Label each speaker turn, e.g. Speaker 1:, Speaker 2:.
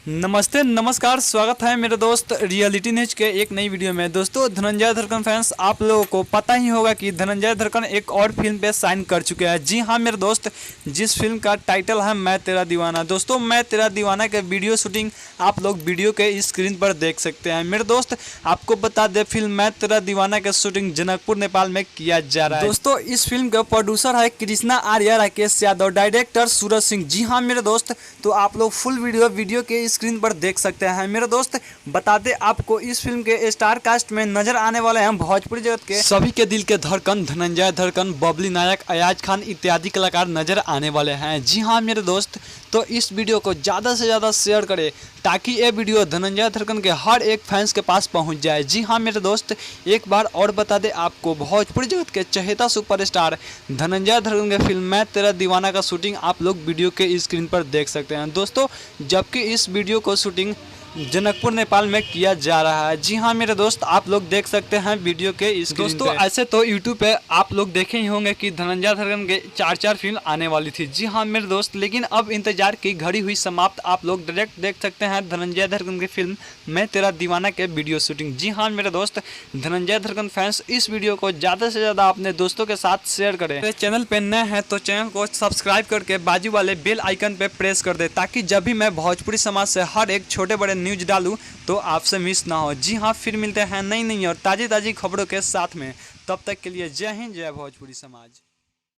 Speaker 1: नमस्ते नमस्कार, स्वागत है मेरे दोस्त रियलिटी न्यूज के एक नई वीडियो में। दोस्तों, धनंजय धड़कन फैंस, आप लोगों को पता ही होगा कि धनंजय धड़कन एक और फिल्म पे साइन कर चुके हैं। जी हाँ मेरे दोस्त, जिस फिल्म का टाइटल है मैं तेरा दीवाना। दोस्तों, मैं तेरा दीवाना के वीडियो शूटिंग आप लोग वीडियो के स्क्रीन पर देख सकते हैं। मेरे दोस्त, आपको बता दे, फिल्म मैं तेरा दीवाना के शूटिंग जनकपुर नेपाल में किया जा रहा है। दोस्तों, इस फिल्म का प्रोड्यूसर है कृष्णा आर्या, राकेश यादव, डायरेक्टर सूरज सिंह। जी हाँ मेरे दोस्त, तो आप लोग फुल वीडियो के स्क्रीन पर देख सकते हैं। मेरे दोस्त, बता दे आपको, इस फिल्म के स्टार कास्ट में नजर आने वाले हैं भोजपुरी जगत के सभी के दिल के धड़कन धनंजय धड़कन, बबली नायक, अयाज खान इत्यादि कलाकार नजर आने वाले हैं। जी हाँ मेरे दोस्त, तो इस वीडियो को ज़्यादा से ज़्यादा शेयर करें ताकि ये वीडियो धनंजय धड़कन के हर एक फैंस के पास पहुंच जाए। जी हाँ मेरे दोस्त, एक बार और बता दे आपको, भोजपुरी जगत के चहेता सुपरस्टार धनंजय धड़कन के फिल्म मैं तेरा दीवाना का शूटिंग आप लोग वीडियो के स्क्रीन पर देख सकते हैं। दोस्तों, जबकि इस वीडियो को शूटिंग जनकपुर नेपाल में किया जा रहा है। जी हाँ मेरे दोस्त, आप लोग देख सकते हैं वीडियो के स्क्रीन पे। दोस्तों, ऐसे तो यूट्यूब पे आप लोग देखे ही होंगे कि धनंजय धड़कन के 4 फिल्म आने वाली थी। जी हाँ मेरे दोस्त, लेकिन अब इंतजार की घड़ी हुई समाप्त। आप लोग डायरेक्ट देख सकते हैं धनंजय धड़कन की फिल्म मैं तेरा दीवाना के वीडियो शूटिंग। जी हाँ मेरे दोस्त, धनंजय धड़कन फैंस, इस वीडियो को ज़्यादा से ज़्यादा अपने दोस्तों के साथ शेयर करें। चैनल पे नए हैं तो चैनल को सब्सक्राइब करके बाजू वाले बेल आइकन पे प्रेस कर दे, ताकि जब भी मैं भोजपुरी समाज से हर एक छोटे बड़े न्यूज डालूं तो आपसे मिस ना हो। जी हाँ, फिर मिलते हैं नई नई और ताज़ी खबरों के साथ में। तब तक के लिए जय हिंद, जय भोजपुरी समाज।